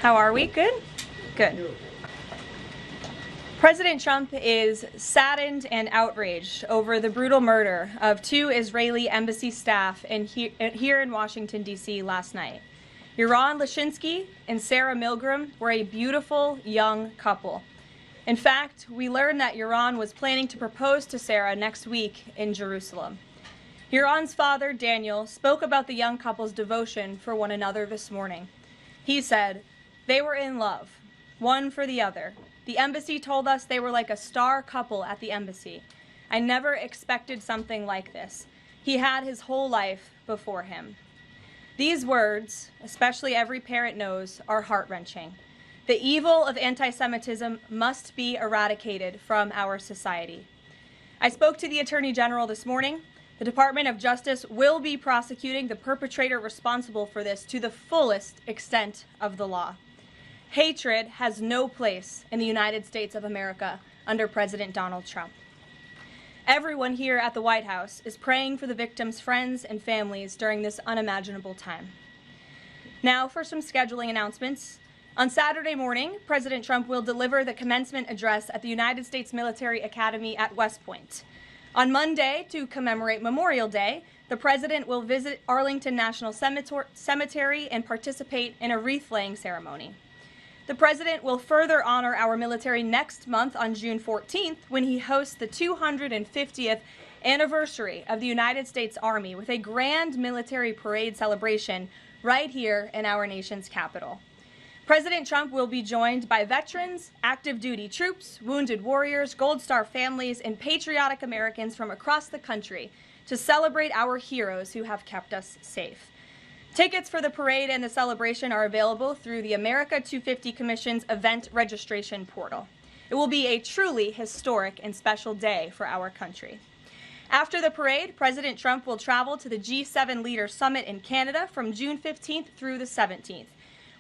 How are we? Good? Good. President Trump is saddened and outraged over the brutal murder of two Israeli embassy staff here in Washington, D.C. last night. Yaron Lashinsky and Sarah Milgram were a beautiful young couple. In fact, we learned that Yaron was planning to propose to Sarah next week in Jerusalem. Yaron's father, Daniel, spoke about the young couple's devotion for one another this morning. He said, "They were in love, one for the other. The embassy told us they were like a star couple at the embassy. I never expected something like this. He had his whole life before him." These words, especially every parent knows, are heart-wrenching. The evil of anti-Semitism must be eradicated from our society. I spoke to the Attorney General this morning. The Department of Justice will be prosecuting the perpetrator responsible for this to the fullest extent of the law. Hatred has no place in the United States of America under President Donald Trump. Everyone here at the White House is praying for the victims' friends and families during this unimaginable time. Now for some scheduling announcements. On Saturday morning, President Trump will deliver the commencement address at the United States Military Academy at West Point. On Monday, to commemorate Memorial Day, the President will visit Arlington National Cemetery and participate in a wreath-laying ceremony. The President will further honor our military next month on June 14th when he hosts the 250th anniversary of the United States Army with a grand military parade celebration right here in our nation's capital. President Trump will be joined by veterans, active duty troops, wounded warriors, Gold Star families, and patriotic Americans from across the country to celebrate our heroes who have kept us safe. Tickets for the parade and the celebration are available through the America 250 Commission's event registration portal. It will be a truly historic and special day for our country. After the parade, President Trump will travel to the G7 Leaders Summit in Canada from June 15th through the 17th.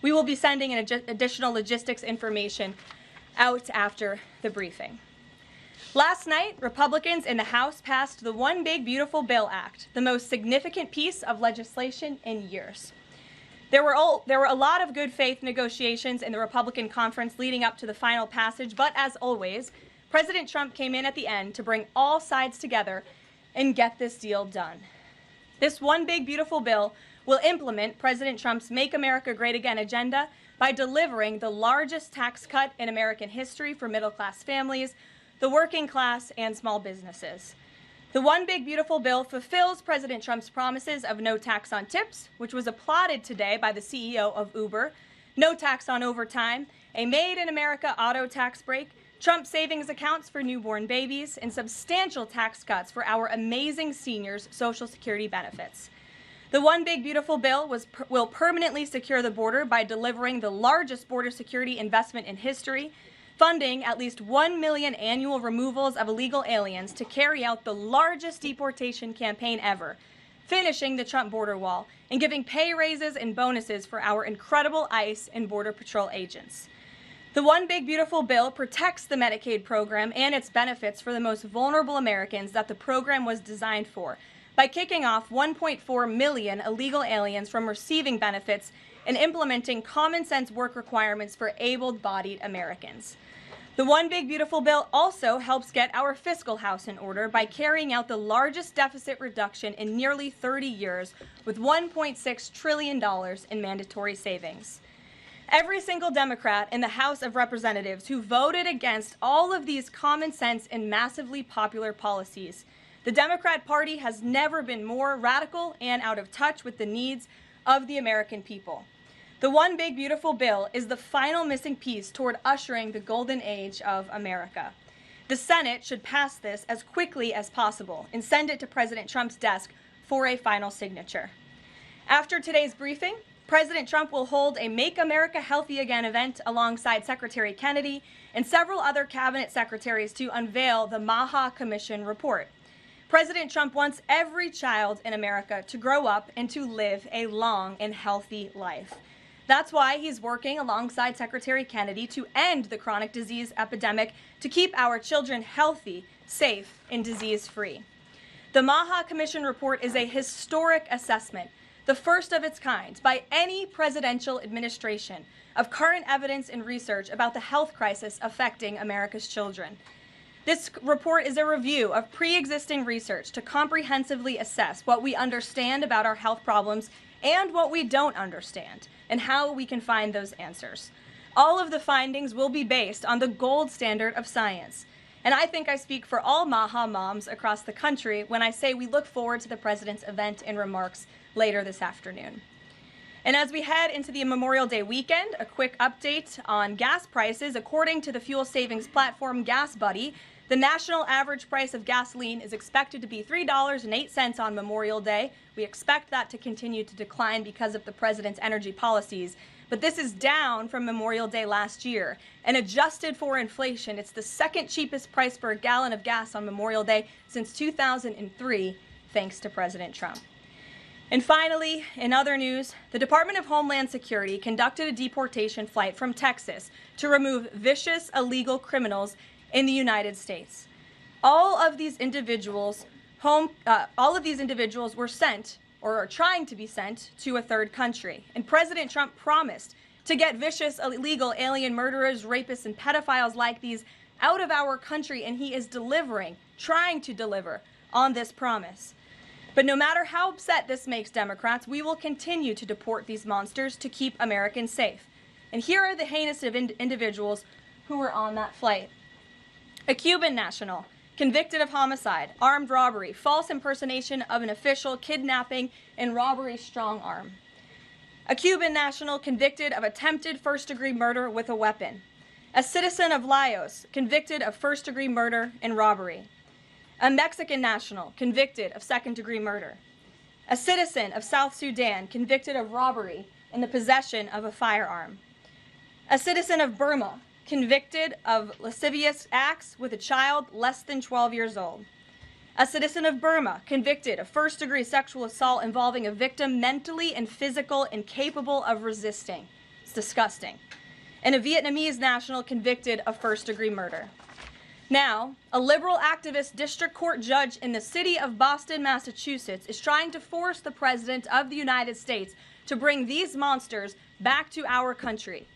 We will be sending an additional logistics information out after the briefing. Last night, Republicans in the House passed the One Big Beautiful Bill Act, the most significant piece of legislation in years. There were a lot of good faith negotiations in the Republican conference leading up to the final passage, but as always, President Trump came in at the end to bring all sides together and get this deal done. This One Big Beautiful Bill will implement President Trump's Make America Great Again agenda by delivering the largest tax cut in American history for middle-class families, the working class, and small businesses. The One Big Beautiful Bill fulfills President Trump's promises of no tax on tips, which was applauded today by the CEO of Uber, no tax on overtime, a Made in America auto tax break, Trump savings accounts for newborn babies, and substantial tax cuts for our amazing seniors' Social Security benefits. The One Big Beautiful Bill will permanently secure the border by delivering the largest border security investment in history, funding at least 1 million annual removals of illegal aliens to carry out the largest deportation campaign ever, finishing the Trump border wall, and giving pay raises and bonuses for our incredible ICE and Border Patrol agents. The One Big Beautiful Bill protects the Medicaid program and its benefits for the most vulnerable Americans that the program was designed for, by kicking off 1.4 million illegal aliens from receiving benefits and implementing common-sense work requirements for able-bodied Americans. The One Big Beautiful Bill also helps get our fiscal house in order by carrying out the largest deficit reduction in nearly 30 years with $1.6 trillion in mandatory savings. Every single Democrat in the House of Representatives who voted against all of these common-sense and massively popular policies. The Democrat Party has never been more radical and out of touch with the needs of the American people. The One Big Beautiful Bill is the final missing piece toward ushering the golden age of America. The Senate should pass this as quickly as possible and send it to President Trump's desk for a final signature. After today's briefing, President Trump will hold a Make America Healthy Again event alongside Secretary Kennedy and several other cabinet secretaries to unveil the Maha Commission report. President Trump wants every child in America to grow up and to live a long and healthy life. That's why he's working alongside Secretary Kennedy to end the chronic disease epidemic to keep our children healthy, safe, and disease-free. The Maha Commission report is a historic assessment the first of its kind by any presidential administration, of current evidence and research about the health crisis affecting America's children. This report is a review of pre-existing research to comprehensively assess what we understand about our health problems and what we don't understand, and how we can find those answers. All of the findings will be based on the gold standard of science. And I think I speak for all MAHA moms across the country when I say we look forward to the president's event and remarks later this afternoon. And as we head into the Memorial Day weekend, a quick update on gas prices. According to the fuel savings platform Gas Buddy, the national average price of gasoline is expected to be $3.08 on Memorial Day. We expect that to continue to decline because of the president's energy policies. But this is down from Memorial Day last year. And adjusted for inflation, it's the second cheapest price per gallon of gas on Memorial Day since 2003, thanks to President Trump. And finally, in other news, the Department of Homeland Security conducted a deportation flight from Texas to remove vicious illegal criminals in the United States. All of these individuals were sent, or are trying to be sent, to a third country. And President Trump promised to get vicious illegal alien murderers, rapists, and pedophiles like these out of our country, and he is trying to deliver on this promise. But no matter how upset this makes Democrats, we will continue to deport these monsters to keep Americans safe. And here are the heinous individuals who were on that flight. A Cuban national, convicted of homicide, armed robbery, false impersonation of an official, kidnapping, and robbery strong arm. A Cuban national convicted of attempted first-degree murder with a weapon. A citizen of Laos convicted of first-degree murder and robbery. A Mexican national convicted of second-degree murder. A citizen of South Sudan convicted of robbery and the possession of a firearm. A citizen of Burma convicted of lascivious acts with a child less than 12 years old. A citizen of Burma convicted of first-degree sexual assault involving a victim mentally and physically incapable of resisting. It's disgusting. And a Vietnamese national convicted of first-degree murder. Now, a liberal activist district court judge in the city of Boston, Massachusetts, is trying to force the President of the United States to bring these monsters back to our country.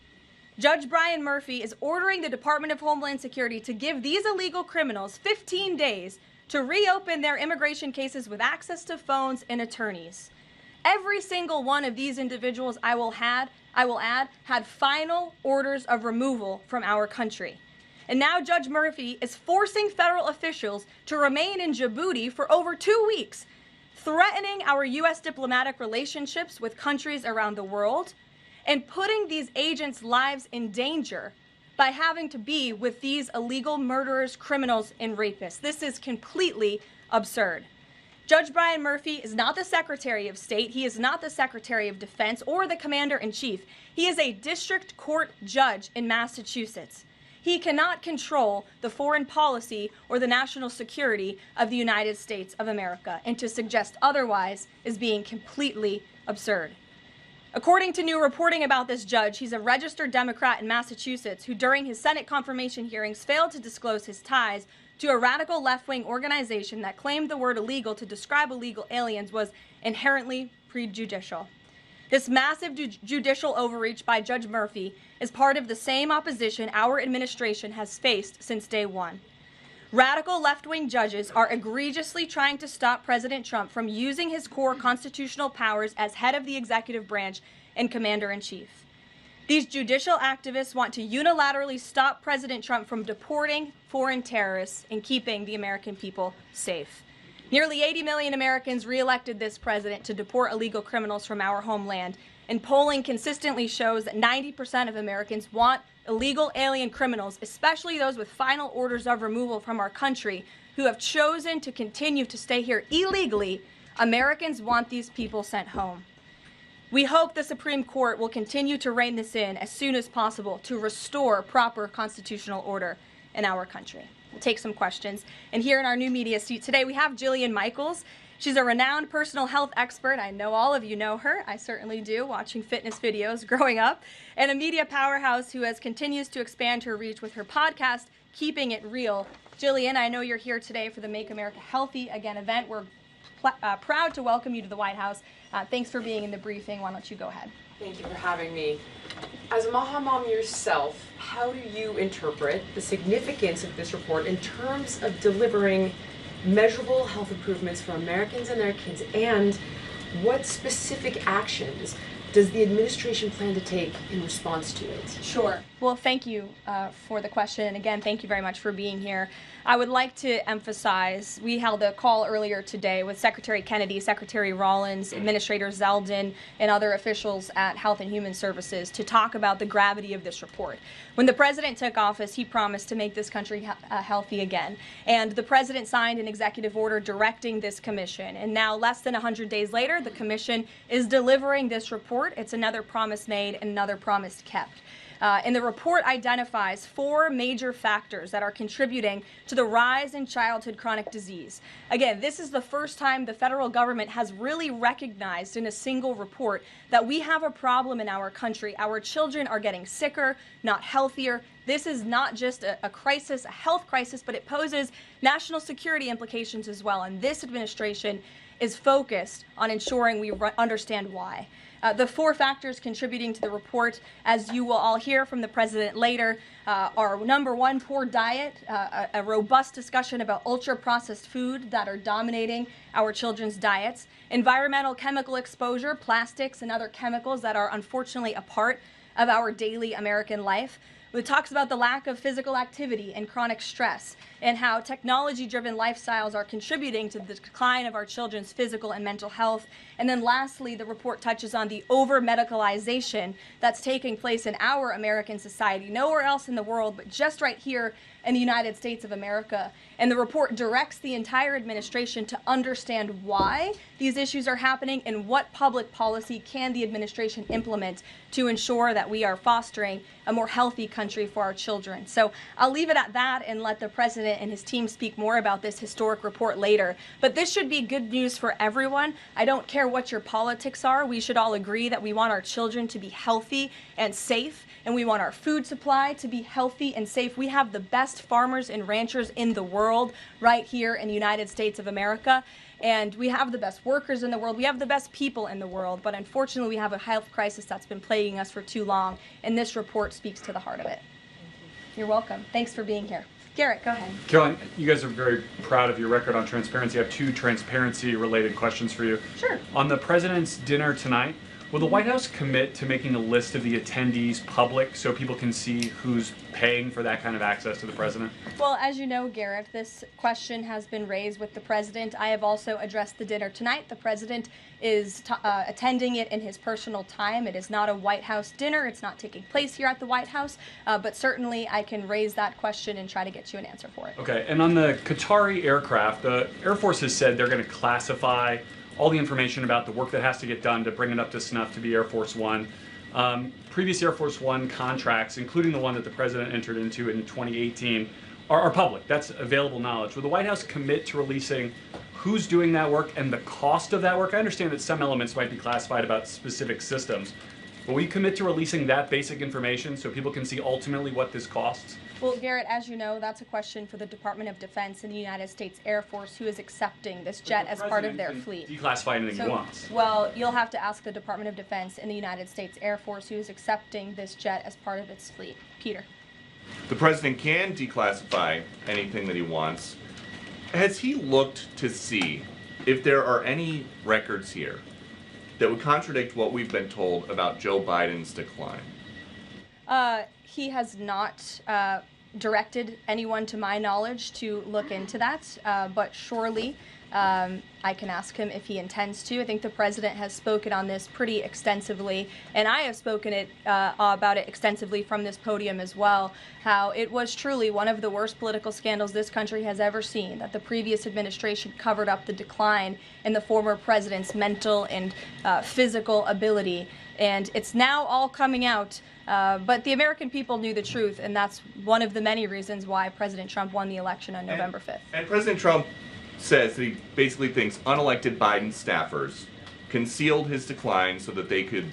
Judge Brian Murphy is ordering the Department of Homeland Security to give these illegal criminals 15 days to reopen their immigration cases with access to phones and attorneys. Every single one of these individuals, I will add, had final orders of removal from our country. And now Judge Murphy is forcing federal officials to remain in Djibouti for over 2 weeks, threatening our U.S. diplomatic relationships with countries around the world, and putting these agents' lives in danger by having to be with these illegal murderers, criminals, and rapists. This is completely absurd. Judge Brian Murphy is not the Secretary of State. He is not the Secretary of Defense or the Commander-in-Chief. He is a district court judge in Massachusetts. He cannot control the foreign policy or the national security of the United States of America, and to suggest otherwise is being completely absurd. According to new reporting about this judge, he's a registered Democrat in Massachusetts who during his Senate confirmation hearings failed to disclose his ties to a radical left-wing organization that claimed the word illegal to describe illegal aliens was inherently prejudicial. This massive judicial overreach by Judge Murphy is part of the same opposition our administration has faced since day one. Radical left-wing judges are egregiously trying to stop President Trump from using his core constitutional powers as head of the executive branch and commander-in-chief. These judicial activists want to unilaterally stop President Trump from deporting foreign terrorists and keeping the American people safe. Nearly 80 million Americans re-elected this president to deport illegal criminals from our homeland, and polling consistently shows that 90% of Americans want illegal alien criminals, especially those with final orders of removal from our country, who have chosen to continue to stay here illegally. Americans want these people sent home. We hope the Supreme Court will continue to rein this in as soon as possible to restore proper constitutional order in our country. We'll take some questions. And here in our new media seat today, we have Jillian Michaels. She's a renowned personal health expert. I know all of you know her. I certainly do, watching fitness videos growing up. And a media powerhouse who continues to expand her reach with her podcast, Keeping It Real. Jillian, I know you're here today for the Make America Healthy Again event. We're proud to welcome you to the White House. Thanks for being in the briefing. Why don't you go ahead? Thank you for having me. As a Maha mom yourself, how do you interpret the significance of this report in terms of delivering measurable health improvements for Americans and their kids, and what specific actions does the administration plan to take in response to it? Sure. Well, thank you for the question. And again, thank you very much for being here. I would like to emphasize, we held a call earlier today with Secretary Kennedy, Secretary Rollins, Administrator Zeldin, and other officials at Health and Human Services to talk about the gravity of this report. When the president took office, he promised to make this country healthy again. And the president signed an executive order directing this commission. And now, less than 100 days later, the commission is delivering this report. It's another promise made and another promise kept. And the report identifies 4 major factors that are contributing to the rise in childhood chronic disease. Again, this is the first time the federal government has really recognized in a single report that we have a problem in our country. Our children are getting sicker, not healthier. This is not just a crisis, a health crisis, but it poses national security implications as well. And this administration is focused on ensuring we understand why. The 4 factors contributing to the report, as you will all hear from the president later, are number 1, poor diet, a robust discussion about ultra-processed food that are dominating our children's diets, environmental chemical exposure, plastics and other chemicals that are unfortunately a part of our daily American life. It talks about the lack of physical activity and chronic stress, and how technology-driven lifestyles are contributing to the decline of our children's physical and mental health. And then lastly, the report touches on the over-medicalization that's taking place in our American society, nowhere else in the world, but just right here in the United States of America. And the report directs the entire administration to understand why these issues are happening and what public policy can the administration implement to ensure that we are fostering a more healthy country for our children. So I'll leave it at that and let the president and his team speak more about this historic report later. But this should be good news for everyone. I don't care what your politics are. We should all agree that we want our children to be healthy and safe, and we want our food supply to be healthy and safe. We have the best farmers and ranchers in the world right here in the United States of America. And we have the best workers in the world. We have the best people in the world. But unfortunately, we have a health crisis that's been plaguing us for too long. And this report speaks to the heart of it. You're welcome. Thanks for being here. Garrett, go ahead. Karoline, you guys are very proud of your record on transparency. I have 2 transparency-related questions for you. Sure. On the president's dinner tonight, will the White House commit to making a list of the attendees public so people can see who's paying for that kind of access to the president? Well, as you know, Garrett, this question has been raised with the president. I have also addressed the dinner tonight. The president is attending it in his personal time. It is not a White House dinner. It's not taking place here at the White House. But certainly I can raise that question and try to get you an answer for it. Okay, and on the Qatari aircraft, the Air Force has said they're going to classify all the information about the work that has to get done to bring it up to snuff to be Air Force One. Previous Air Force One contracts, including the one that the president entered into in 2018, are public. That's available knowledge. Will the White House commit to releasing who's doing that work and the cost of that work? I understand that some elements might be classified about specific systems, but will you commit to releasing that basic information so people can see ultimately what this costs? Well, Garrett, as you know, that's a question for the Department of Defense and the United States Air Force, who is accepting this jet as part of their fleet. Declassify anything he wants. Well, you'll have to ask the Department of Defense and the United States Air Force, who is accepting this jet as part of its fleet. Peter. The president can declassify anything that he wants. Has he looked to see if there are any records here that would contradict what we've been told about Joe Biden's decline? He has not directed anyone, to my knowledge, to look into that, but surely I can ask him if he intends to. I think the president has spoken on this pretty extensively, and I have spoken about it extensively from this podium as well, how it was truly one of the worst political scandals this country has ever seen, that the previous administration covered up the decline in the former president's mental and physical ability. And it's now all coming out, but the American people knew the truth, and that's one of the many reasons why President Trump won the election on November 5th. And President Trump says that he basically thinks unelected Biden staffers concealed his decline so that they could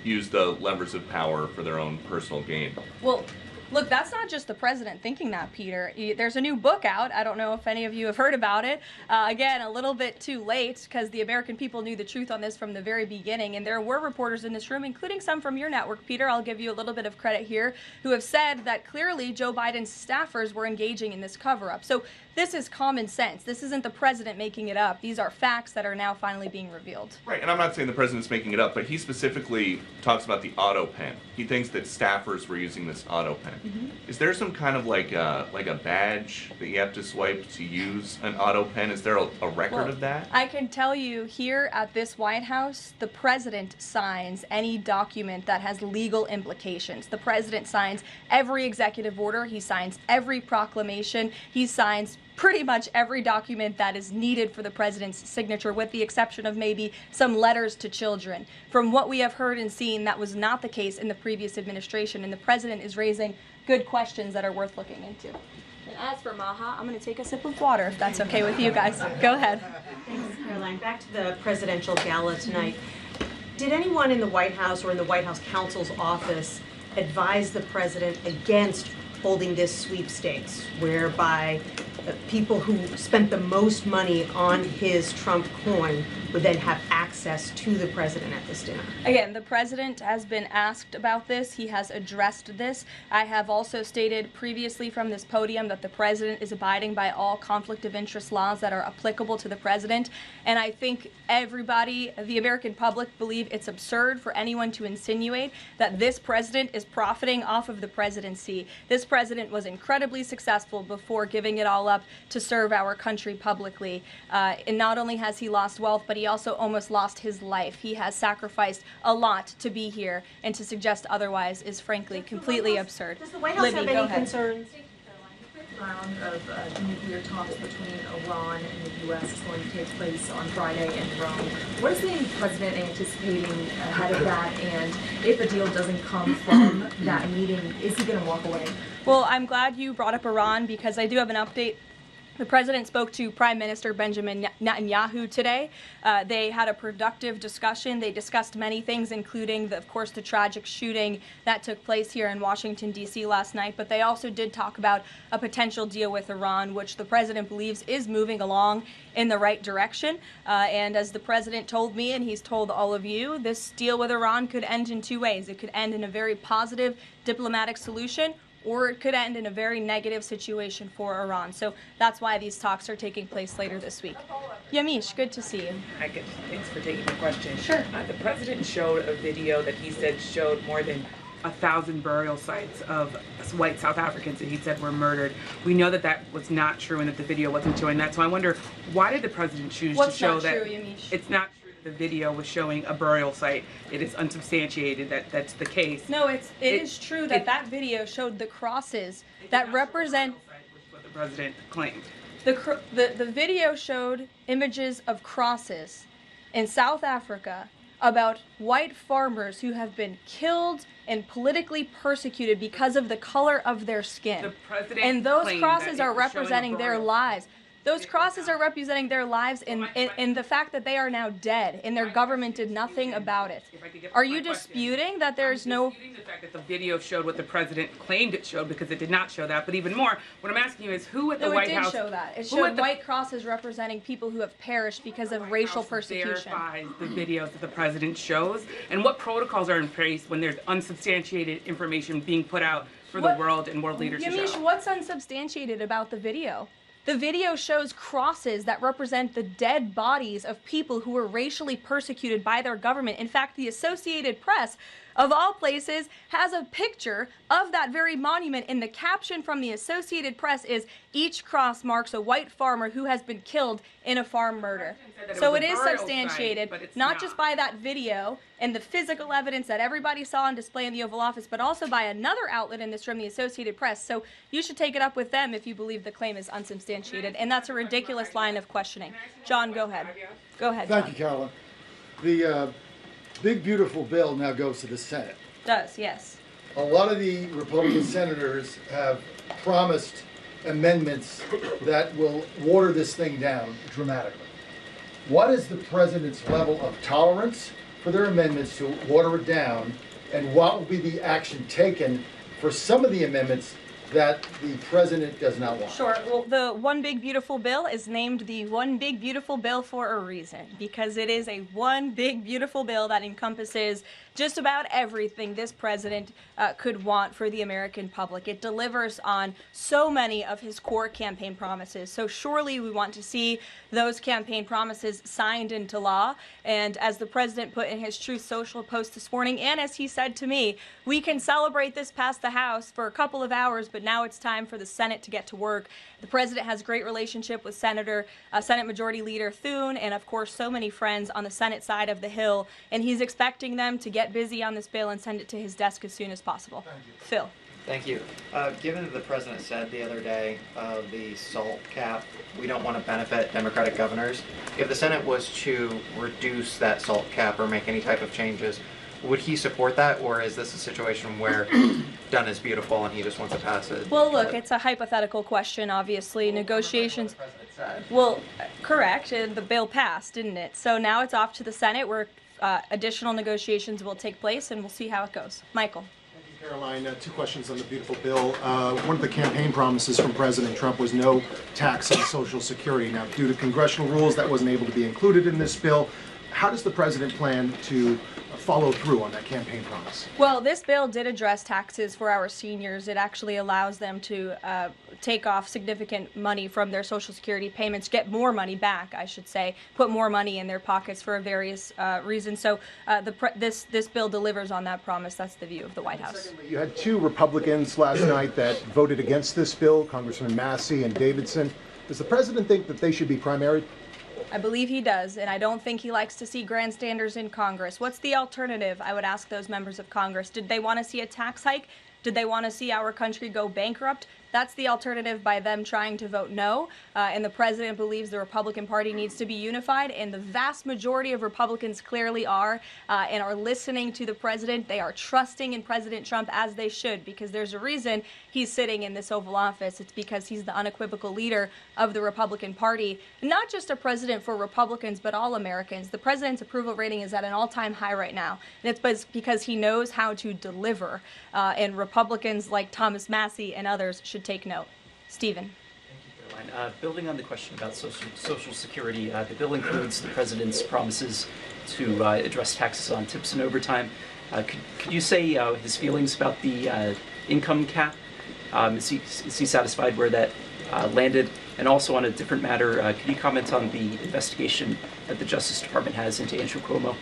use the levers of power for their own personal gain. Well, Look, that's not just the president thinking that, Peter. There's a new book out. I don't know if any of you have heard about it. Again, a little bit too late because the American people knew the truth on this from the very beginning. And there were reporters in this room, including some from your network, Peter, I'll give you a little bit of credit here, who have said that clearly Joe Biden's staffers were engaging in this cover-up. So this is common sense. This isn't the president making it up. These are facts that are now finally being revealed. Right, and I'm not saying the president's making it up, but he specifically talks about the auto pen. He thinks that staffers were using this auto pen. Is there some kind of like a badge that you have to swipe to use an auto pen? Is there a record of that? I can tell you here at this White House, the president signs any document that has legal implications. The president signs every executive order. He signs every proclamation. He signs pretty much every document that is needed for the president's signature, with the exception of maybe some letters to children. From what we have heard and seen, that was not the case in the previous administration, and the president is raising good questions that are worth looking into. And as for Maha, I'm going to take a sip of water, if that's okay with you guys. Go ahead. Thanks, Caroline. Back to the presidential gala tonight. Did anyone in the White House or in the White House counsel's office advise the president against holding this sweepstakes, whereby people who spent the most money on his Trump coin would then have access to the president at this dinner? Again, the president has been asked about this. He has addressed this. I have also stated previously from this podium that the president is abiding by all conflict of interest laws that are applicable to the president. And I think everybody, the American public, believe it's absurd for anyone to insinuate that this president is profiting off of the presidency. This president was incredibly successful before giving it all up to serve our country publicly. And not only has he lost wealth, but he also almost lost his life. He has sacrificed a lot to be here, and to suggest otherwise is frankly completely absurd. Does the White House Libby, have go any ahead. concerns? Round of nuclear talks between Iran and the U.S. is going to take place on Friday in Rome. What is the president anticipating ahead of that? And if a deal doesn't come from that meeting, is he going to walk away? Well, I'm glad you brought up Iran, because I do have an update. The president spoke to Prime Minister Benjamin Netanyahu today. They had a productive discussion. They discussed many things, including, of course, the tragic shooting that took place here in Washington, D.C. last night. But they also did talk about a potential deal with Iran, which the president believes is moving along in the right direction. And as the president told me, and he's told all of you, this deal with Iran could end in two ways. It could end in a very positive diplomatic solution, or it could end in a very negative situation for Iran. So that's why these talks are taking place later this week. Yamish, good to see you. Hi, good. Thanks for taking the question. Sure. The president showed a video that he said showed more than 1,000 burial sites of white South Africans that he said were murdered. We know that that was not true and that the video wasn't showing that. So I wonder, why did the president choose to show that? What's not true, Yamish? It's not true. The video was showing a burial site. It is unsubstantiated that that's the case. No, it is true that that video showed the crosses that represent. Which is what the president claimed. The video showed images of crosses in South Africa about white farmers who have been killed and politically persecuted because of the color of their skin. The president And those claimed crosses that it are was showing a representing their burial lives. Those crosses are representing their lives in the fact that they are now dead, and their government did nothing about it. Are you disputing that there's no... I'm disputing the fact that the video showed what the president claimed it showed, because it did not show that. But even more, what I'm asking you is who at the White House... No, it did show that. It showed white crosses representing people who have perished because of racial persecution. Verifies the videos that the president shows, and what protocols are in place when there's unsubstantiated information being put out for the world and world leaders to Yamish, show? what's unsubstantiated about the video? The video shows crosses that represent the dead bodies of people who were racially persecuted by their government. In fact, the Associated Press, of all places, has a picture of that very monument, and the caption from the Associated Press is, "Each cross marks a white farmer who has been killed in a farm murder." So it is substantiated, not just by that video and the physical evidence that everybody saw on display in the Oval Office, but also by another outlet in this room, the Associated Press. So you should take it up with them if you believe the claim is unsubstantiated, and that's a ridiculous line of questioning. John, go ahead. Go ahead, John. Thank you, Caroline. The big, beautiful bill now goes to the Senate. Does, yes. A lot of the Republican senators have promised amendments that will water this thing down dramatically. What is the president's level of tolerance for their amendments to water it down, and what will be the action taken for some of the amendments that the president does not want? Sure. Well, the One Big Beautiful Bill is named the One Big Beautiful Bill for a reason, because it is a one big beautiful bill that encompasses just about everything this president could want for the American public. It delivers on so many of his core campaign promises. So surely we want to see those campaign promises signed into law. And as the president put in his Truth Social post this morning, and as he said to me, we can celebrate this past the House for a couple of hours, but now it's time for the Senate to get to work. The president has a great relationship with Senate Majority Leader Thune, and of course so many friends on the Senate side of the Hill, and he's expecting them to get busy on this bill and send it to his desk as soon as possible. Phil. Thank you. Given that the president said the other day the SALT cap, we don't want to benefit Democratic governors, if the Senate was to reduce that SALT cap or make any type of changes, would he support that, or is this a situation where done is beautiful and he just wants to pass it? Well, look, it's a hypothetical question, obviously. Negotiations. Well, correct, and the bill passed, didn't it? So now it's off to the Senate where additional negotiations will take place, and we'll see how it goes. Michael. Thank you, Caroline. Two questions on the beautiful bill. One of the campaign promises from President Trump was no tax on Social Security. Now, due to congressional rules, that wasn't able to be included in this bill. How does the president plan to follow through on that campaign promise? Well, this bill did address taxes for our seniors. It actually allows them to take off significant money from their Social Security payments, get more money back, I should say, put more money in their pockets for various reasons. So this bill delivers on that promise. That's the view of the White House. Secondly, you had two Republicans last night that voted against this bill, Congressman Massey and Davidson. Does the president think that they should be primaried? I believe he does, and I don't think he likes to see grandstanders in Congress. What's the alternative? I would ask those members of Congress. Did they want to see a tax hike? Did they want to see our country go bankrupt? That's the alternative by them trying to vote no. And the president believes the Republican Party needs to be unified, and the vast majority of Republicans clearly are and are listening to the president. They are trusting in President Trump, as they should, because there's a reason he's sitting in this Oval Office. It's because he's the unequivocal leader of the Republican Party. Not just a president for Republicans, but all Americans. The president's approval rating is at an all-time high right now, and it's because he knows how to deliver. And Republicans like Thomas Massey and others should take note. Stephen. Thank you, Caroline. Building on the question about Social Security, the bill includes the president's promises to address taxes on tips and overtime. Could you say his feelings about the income cap? Is he satisfied where that landed? And also on a different matter, could you comment on the investigation that the Justice Department has into Andrew Cuomo?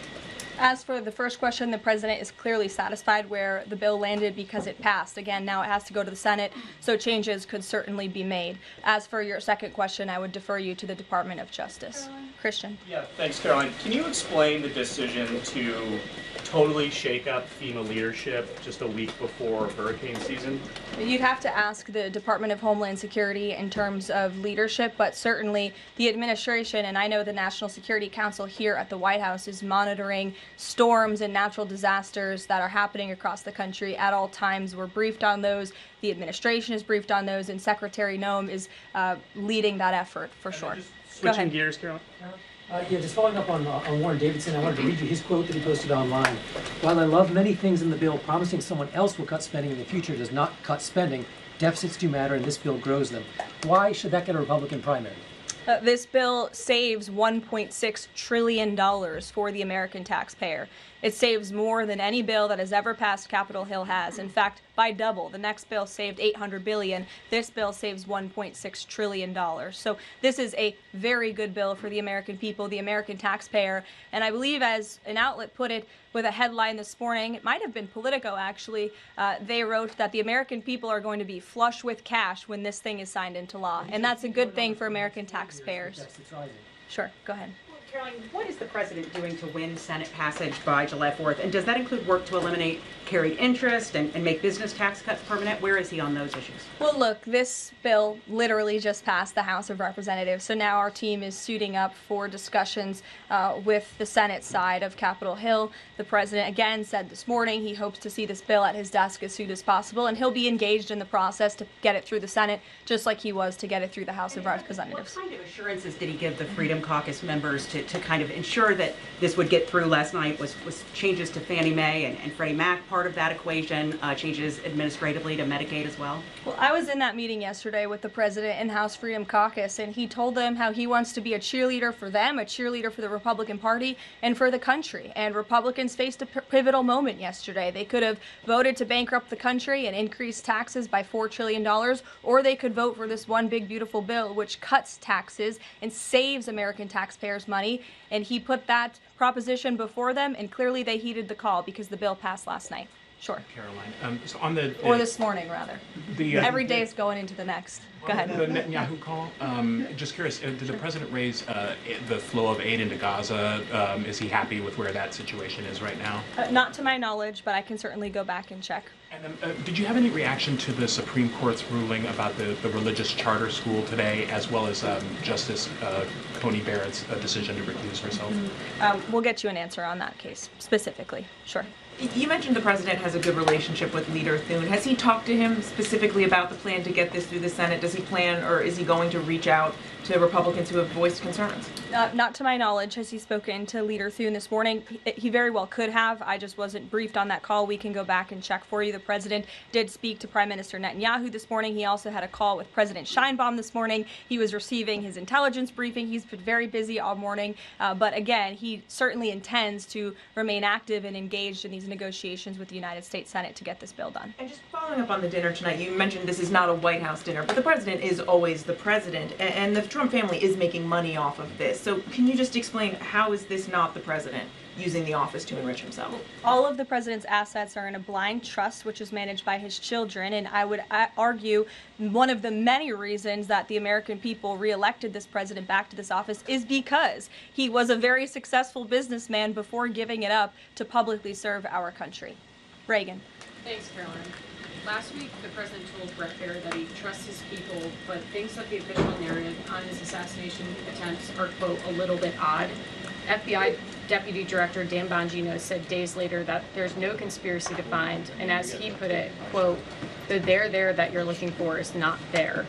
As for the first question, the president is clearly satisfied where the bill landed because it passed. Again, now it has to go to the Senate, so changes could certainly be made. As for your second question, I would defer you to the Department of Justice. Christian. Yeah, thanks, Caroline. Can you explain the decision to totally shake up FEMA leadership just a week before hurricane season? You'd have to ask the Department of Homeland Security in terms of leadership, but certainly the administration, and I know the National Security Council here at the White House is monitoring storms and natural disasters that are happening across the country at all times. We're briefed on those. The administration is briefed on those, and Secretary Noem is leading that effort for sure. Switching gears, Caroline. Yeah, just following up on Warren Davidson, I wanted to read you his quote that he posted online. While I love many things in the bill, promising someone else will cut spending in the future does not cut spending. Deficits do matter, and this bill grows them. Why should that get a Republican primary? This bill saves $1.6 trillion for the American taxpayer. It saves more than any bill that has ever passed Capitol Hill has. In fact, by double. The next bill saved $800 billion. This bill saves $1.6 trillion. So this is a very good bill for the American people, the American taxpayer. And I believe, as an outlet put it with a headline this morning, it might have been Politico actually, they wrote that the American people are going to be flush with cash when this thing is signed into law. And that's a good thing for American taxpayers. Sure, go ahead. Caroline, what is the president doing to win Senate passage by July 4th? And does that include work to eliminate carried interest and make business tax cuts permanent? Where is he on those issues? Well, look, this bill literally just passed the House of Representatives. So now our team is suiting up for discussions with the Senate side of Capitol Hill. The president, again, said this morning he hopes to see this bill at his desk as soon as possible, and he'll be engaged in the process to get it through the Senate, just like he was to get it through the House of Representatives. What kind of assurances did he give the Freedom Caucus members to to kind of ensure that this would get through last night was changes to Fannie Mae and Freddie Mac part of that equation, changes administratively to Medicaid as well? Well, I was in that meeting yesterday with the president and House Freedom Caucus, and he told them how he wants to be a cheerleader for them, a cheerleader for the Republican Party, and for the country. And Republicans faced a pivotal moment yesterday. They could have voted to bankrupt the country and increase taxes by $4 trillion, or they could vote for this one big, beautiful bill which cuts taxes and saves American taxpayers money. And he put that proposition before them, and clearly they heeded the call because the bill passed last night. Sure. Caroline, so on the Or this morning, rather. Every day is going into the next. Go ahead. The Netanyahu call. Just curious, did the president raise the flow of aid into Gaza? Is he happy with where that situation is right now? Not to my knowledge, but I can certainly go back and check. And then, did you have any reaction to the Supreme Court's ruling about the religious charter school today, as well as Justice Coney Barrett's decision to recuse herself? We'll get you an answer on that case specifically. Sure. You mentioned the president has a good relationship with Leader Thune. Has he talked to him specifically about the plan to get this through the Senate? Does he plan, or is he going to reach out to Republicans who have voiced concerns? Not to my knowledge has he spoken to Leader Thune this morning. He very well could have. I just wasn't briefed on that call. We can go back and check for you. The president did speak to Prime Minister Netanyahu this morning. He also had a call with President Sheinbaum this morning. He was receiving his intelligence briefing. He's been very busy all morning. But again, he certainly intends to remain active and engaged in these negotiations with the United States Senate to get this bill done. And just following up on the dinner tonight, you mentioned this is not a White House dinner, but the president is always the president, and the Trump family is making money off of this. So can you just explain, how is this not the president using the office to enrich himself? All of the president's assets are in a blind trust, which is managed by his children, and I would argue one of the many reasons that the American people reelected this president back to this office is because he was a very successful businessman before giving it up to publicly serve our country. Reagan. Thanks, Caroline. Last week, the president told Brett Baer that he trusts his people, but thinks that the official narrative on his assassination attempts are, quote, a little bit odd. FBI Deputy Director Dan Bongino said days later that there's no conspiracy to find, and as he put it, quote, the there that you're looking for is not there.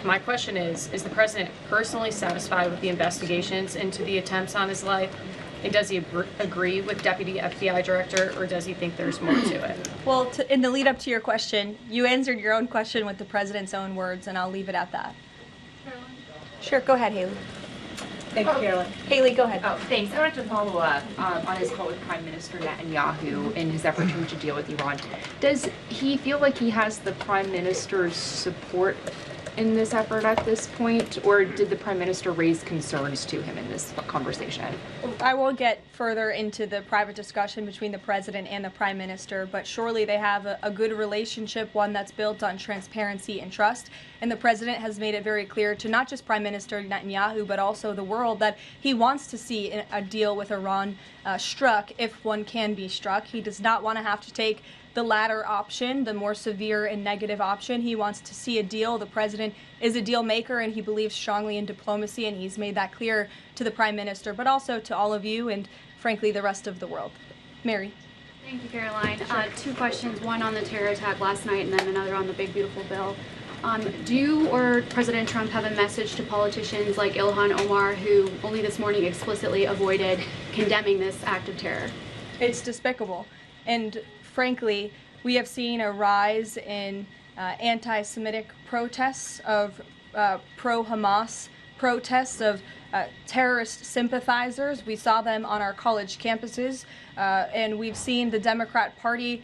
My question is the president personally satisfied with the investigations into the attempts on his life? And does he agree with Deputy FBI Director, or does he think there's more to it? Well, in the lead up to your question, you answered your own question with the president's own words, and I'll leave it at that. Sure, go ahead, Haley. Thank you, Caroline. Haley, go ahead. Oh, thanks. I wanted to follow up on his call with Prime Minister Netanyahu in his effort to reach a deal with Iran. Does he feel like he has the Prime Minister's support in this effort at this point, or did the Prime Minister raise concerns to him in this conversation? I won't get further into the private discussion between the president and the Prime Minister, but surely they have a good relationship, one that's built on transparency and trust. And the president has made it very clear to not just Prime Minister Netanyahu, but also the world, that he wants to see a deal with Iran struck if one can be struck. He does not want to have to take the latter option, the more severe and negative option. He wants to see a deal. The president is a deal maker, and he believes strongly in diplomacy, and he's made that clear to the Prime Minister, but also to all of you and, frankly, the rest of the world. Mary. Thank you, Caroline. Two questions, one on the terror attack last night and then another on the big, beautiful bill. Do you or President Trump have a message to politicians like Ilhan Omar, who only this morning explicitly avoided condemning this act of terror? It's despicable. And frankly, we have seen a rise in anti-Semitic protests, of pro-Hamas protests, of terrorist sympathizers. We saw them on our college campuses, and we've seen the Democrat Party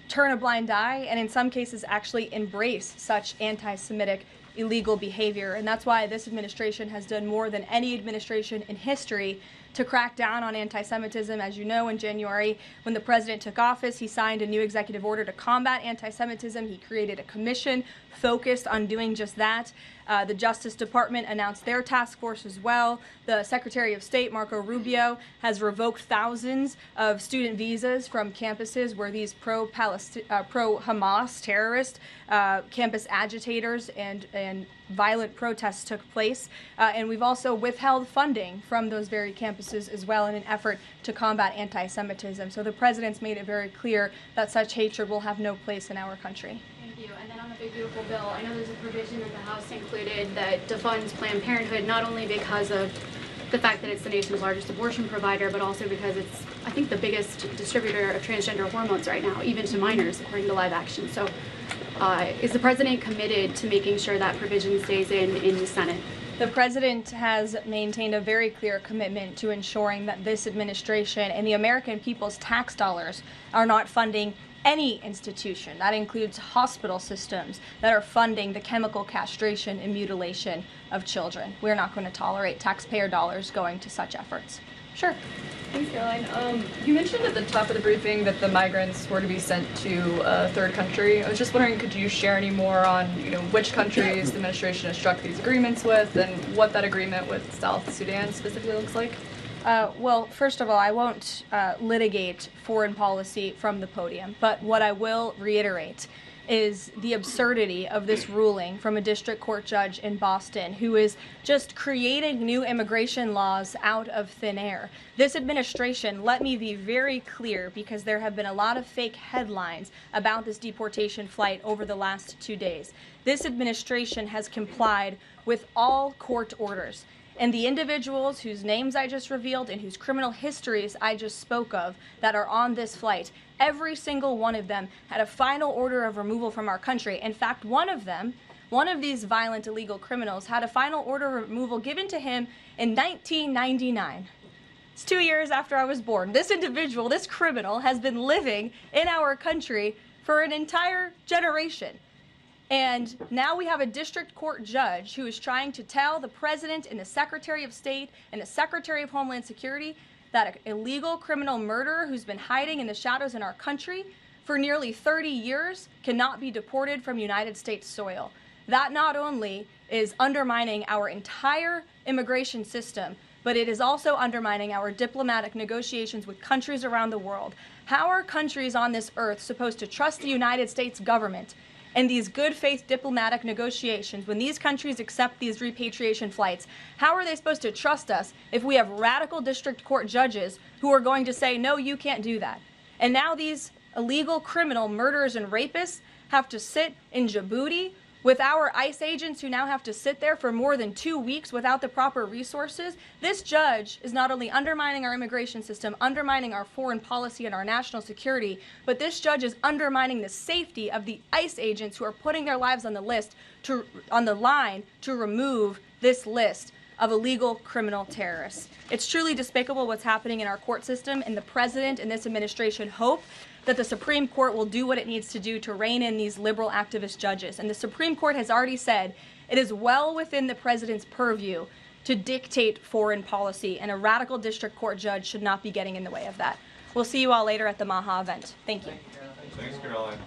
turn a blind eye and in some cases actually embrace such anti-Semitic illegal behavior. And that's why this administration has done more than any administration in history to crack down on anti-Semitism. As you know, in January, when the president took office, he signed a new executive order to combat anti-Semitism. He created a commission focused on doing just that. The Justice Department announced their task force as well. The Secretary of State, Marco Rubio, has revoked thousands of student visas from campuses where these pro-Hamas terrorist campus agitators and violent protests took place. And we've also withheld funding from those very campuses as well in an effort to combat anti-Semitism. So the president's made it very clear that such hatred will have no place in our country. Thank you. And then on the big, beautiful bill, I know there's a provision that the House included that defunds Planned Parenthood, not only because of the fact that it's the nation's largest abortion provider, but also because it's, I think, the biggest distributor of transgender hormones right now, even to minors, according to Live Action. So is the president committed to making sure that provision stays in the Senate? The president has maintained a very clear commitment to ensuring that this administration and the American people's tax dollars are not funding any institution. That includes hospital systems that are funding the chemical castration and mutilation of children. We're not going to tolerate taxpayer dollars going to such efforts. Sure. Thanks, Caroline. You mentioned at the top of the briefing that the migrants were to be sent to a third country. I was just wondering, could you share any more on, which countries the administration has struck these agreements with, and what that agreement with South Sudan specifically looks like? Well, first of all, I won't litigate foreign policy from the podium, but what I will reiterate is the absurdity of this ruling from a district court judge in Boston who is just creating new immigration laws out of thin air. This administration, let me be very clear, because there have been a lot of fake headlines about this deportation flight over the last 2 days. This administration has complied with all court orders. And the individuals whose names I just revealed and whose criminal histories I just spoke of that are on this flight, every single one of them had a final order of removal from our country. In fact, one of these violent illegal criminals had a final order of removal given to him in 1999. It's 2 years after I was born. This individual, this criminal, has been living in our country for an entire generation. And now we have a district court judge who is trying to tell the president and the Secretary of State and the Secretary of Homeland Security that an illegal criminal murderer who's been hiding in the shadows in our country for nearly 30 years cannot be deported from United States soil. That not only is undermining our entire immigration system, but it is also undermining our diplomatic negotiations with countries around the world. How are countries on this earth supposed to trust the United States government and these good faith diplomatic negotiations when these countries accept these repatriation flights? How are they supposed to trust us if we have radical district court judges who are going to say, no, you can't do that? And now these illegal criminal murderers and rapists have to sit in Djibouti with our ICE agents who now have to sit there for more than 2 weeks without the proper resources. This judge is not only undermining our immigration system, undermining our foreign policy and our national security, but this judge is undermining the safety of the ICE agents who are putting their lives on the line to remove this list of illegal criminal terrorists. It's truly despicable what's happening in our court system, and the president and this administration hope that the Supreme Court will do what it needs to do to rein in these liberal activist judges. And the Supreme Court has already said it is well within the president's purview to dictate foreign policy, and a radical district court judge should not be getting in the way of that. We'll see you all later at the Maha event. Thank you. Thanks, Caroline.